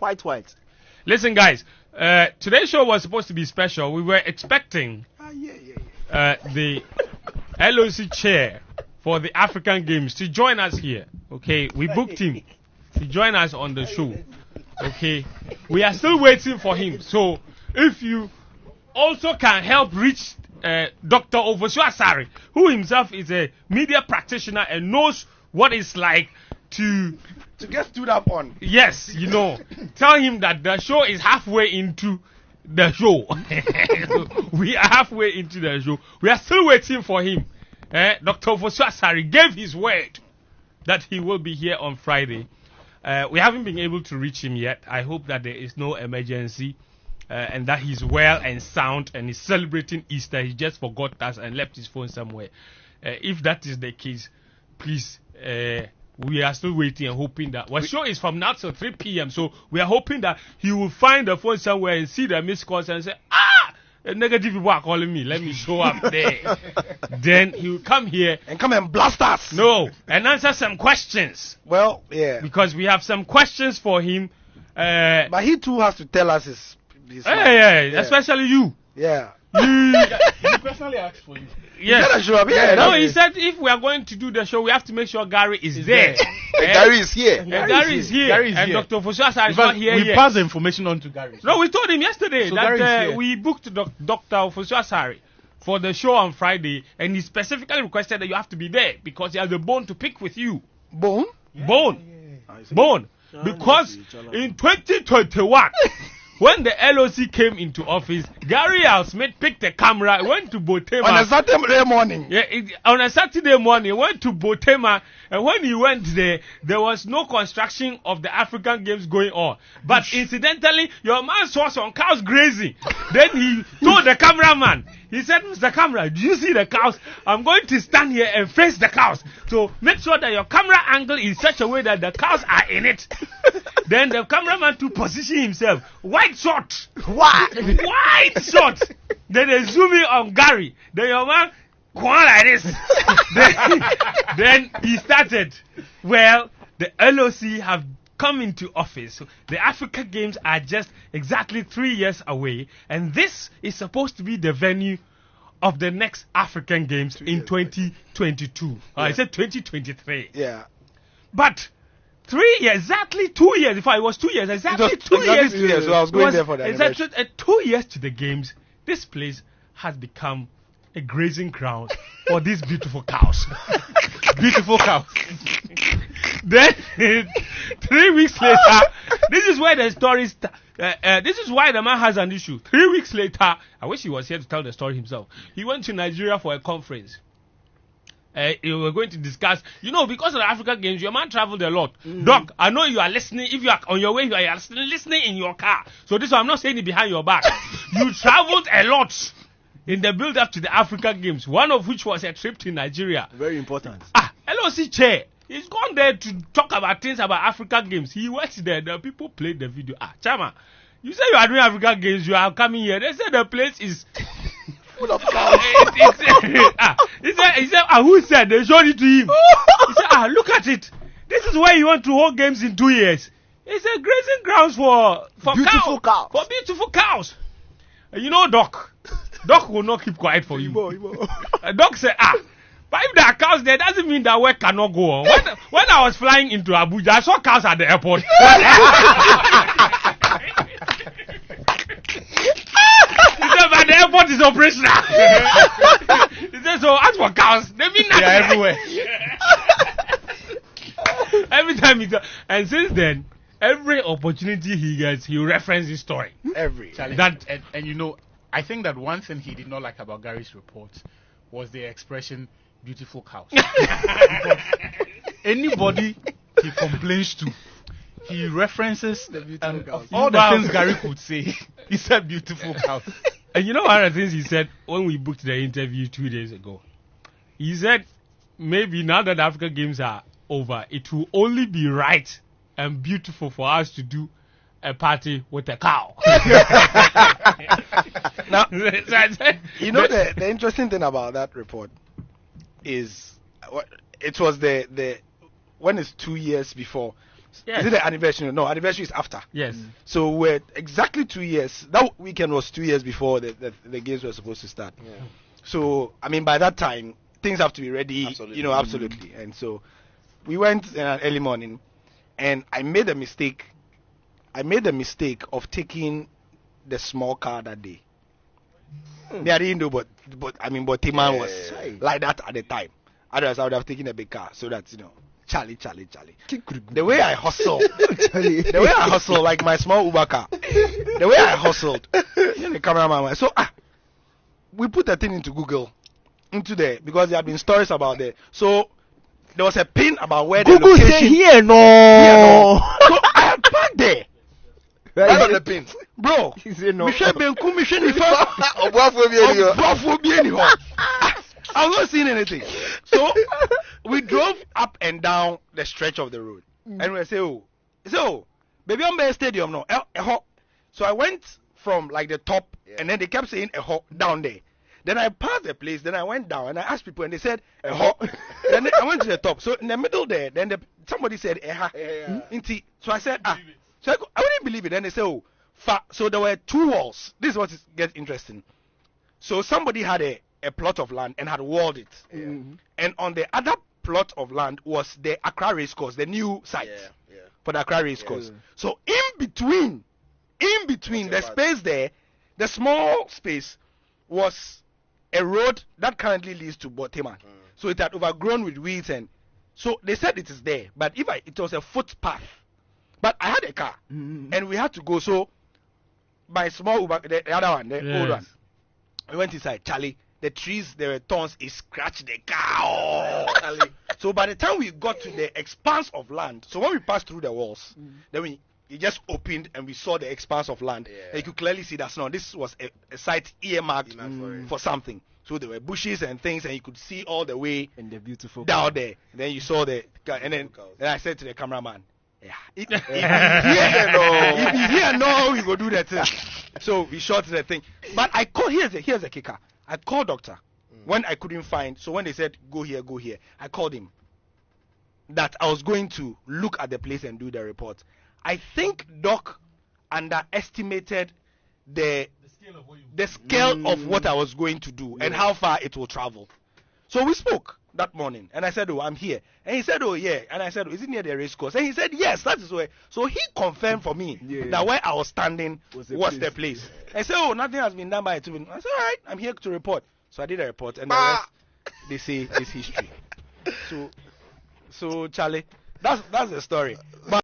White. Listen, guys. Today's show was supposed to be special. We were expecting the LOC chair for the African Games to join us here. Okay, we booked him to join us on the show. Okay, we are still waiting for him. So, if you also can help reach Dr. Ofosu Asare, who himself is a media practitioner and knows what it's like to get stood up on. Yes, tell him that the show is halfway into the show. We are halfway into the show. We are still waiting for him. Dr. Ofosu Asare gave his word that he will be here on Friday. We haven't been able to reach him yet. I hope that there is no emergency and that he's well and sound and he's celebrating Easter. He just forgot us and left his phone somewhere. If that is the case, please, we are still waiting and hoping that. Our show is from now till 3 p.m. So we are hoping that he will find the phone somewhere and see the missed calls and say, negative people are calling me. Let me show up there. Then he will come here. And come and blast us. No, and answer some questions. Well, yeah. Because we have some questions for him. But he too has to tell us his especially you. Yeah. He personally asked for you. Yes. Show up. Yeah, no, he said if we are going to do the show, we have to make sure Gary is there. Gary is here. Gary is here. And Dr. Ofosu Asare is not here yet. We passed the information on to Gary. No, we told him yesterday that we booked Dr. Ofosu Asare for the show on Friday, and he specifically requested that you have to be there because he has a bone to pick with you. Bone? Bone. Because in 2021, when the LOC came into office, Gary Al-Smith picked a camera, went to Botema. On a Saturday morning. Yeah, on a Saturday morning, went to Botema, and when he went there, there was no construction of the African Games going on. But incidentally, your man saw some cows grazing. Then he told the cameraman, he said, Mr. Camera, do you see the cows? I'm going to stand here and face the cows. So make sure that your camera angle is such a way that the cows are in it. Then the cameraman to position himself. White shot. White shot. Then they zoom in on Gary. Then your man like this. then he started. Well, the LOC have come into office. So the Africa Games are just exactly 3 years away, and this is supposed to be the venue of the next African Games in 2022. Yeah. I said 2023. Yeah. But 3 years, exactly 2 years. If I was 2 years, exactly 2 years. 2 years. So I was going there for that. Exactly 2 years to the games. This place has become a grazing ground for these beautiful cows. Beautiful cows. Then 3 weeks later, this is where the story this is why the man has an issue. 3 weeks later, I wish he was here to tell the story himself. He went to Nigeria for a conference. We were going to discuss, because of the African Games, your man traveled a lot. Doc, I know you are listening. If you are on your way, you are listening in your car. So this one, I'm not saying it behind your back. You traveled a lot in the build-up to the African Games, one of which was a trip to Nigeria. Very important. LOC chair. He's gone there to talk about things about African Games. He works there. The people played the video. Chama, you say you are doing African Games. You are coming here. They said the place is full of cows. He said, who said? They showed it to him. He said, look at it. This is where you want to hold games in 2 years. It's a grazing grounds for beautiful cows. For beautiful cows. Doc will not keep quiet for you. Doc said, but if there are cows there, doesn't mean that work cannot go on. When I was flying into Abuja, I saw cows at the airport. He said, but the airport is operational. He said, so as for cows, they mean nothing. They are everywhere. Every time and since then, every opportunity he gets, he references his story. I think that one thing he did not like about Gary's report was the expression beautiful cows. Anybody he complains to, he references all the things Gary could say. He said beautiful cows. And one of the things he said when we booked the interview 2 days ago? He said maybe now that the African Games are over, it will only be right and beautiful for us to do a party with a cow. Now, the interesting thing about that report is it was the when it's 2 years before Yes. Is it the anniversary? No, anniversary is after. Yes. So we're exactly 2 years. That weekend was 2 years before the games were supposed to start. Yeah. So I mean, by that time things have to be ready. Absolutely. You know, absolutely. And so we went in an early morning, and I made a mistake. I made the mistake of taking the small car that day. I didn't know, but Timan was like that at the time. Otherwise, I would have taken a big car so that Charlie. The way I hustle, like my small Uber car. The way I hustled, the cameraman went. So we put the thing into Google, because there had been stories about it. So there was a pin about where the Google location. say here no. So I had parked there. Right on the pin. Bro, He say no. Michelle Benku, Michelle Nifa. Obuafobi I was not seeing anything. So we drove up and down the stretch of the road. And we say, baby, I'm by stadium now. So I went from like the top, and then they kept saying down there. Then I passed the place, then I went down and I asked people, and they said Then I went to the top. So in the middle there, then somebody said So I said so I wouldn't believe it. Then they said so there were 2 walls. This is what gets interesting. So somebody had a plot of land and had walled it. And on the other plot of land was the Accra Race Course, the new site for the Accra Race Course. So in between the space there, the small space was a road that currently leads to Botema. So it had overgrown with weeds, and so they said it is there. But it was a footpath. But I had a car, and we had to go. So my small Uber, the other one, the old one, we went inside. Charlie, the trees, there were thorns. It scratched the car. So by the time we got to the expanse of land, so when we passed through the walls, then it just opened and we saw the expanse of land. And you could clearly see that this was a site earmarked for something. So there were bushes and things, and you could see all the way And the beautiful down there. And then you saw and then I said to the cameraman, if he's here, no, we go do that thing. So we shot the thing. But I called, here's the kicker. I called doctor when I couldn't find. So when they said go here, I called him that I was going to look at the place and do the report. I think Doc underestimated the scale of what I was going to do and how far it will travel. So we spoke that morning, and I said, I'm here. And he said, yeah. And I said, is it near the race course? And he said, yes, that is where. So he confirmed for me that where I was standing was the place. I said, nothing has been done by it. I said, all right, I'm here to report. So I did a report, and the rest, they say, is history. So Charlie, that's the story. But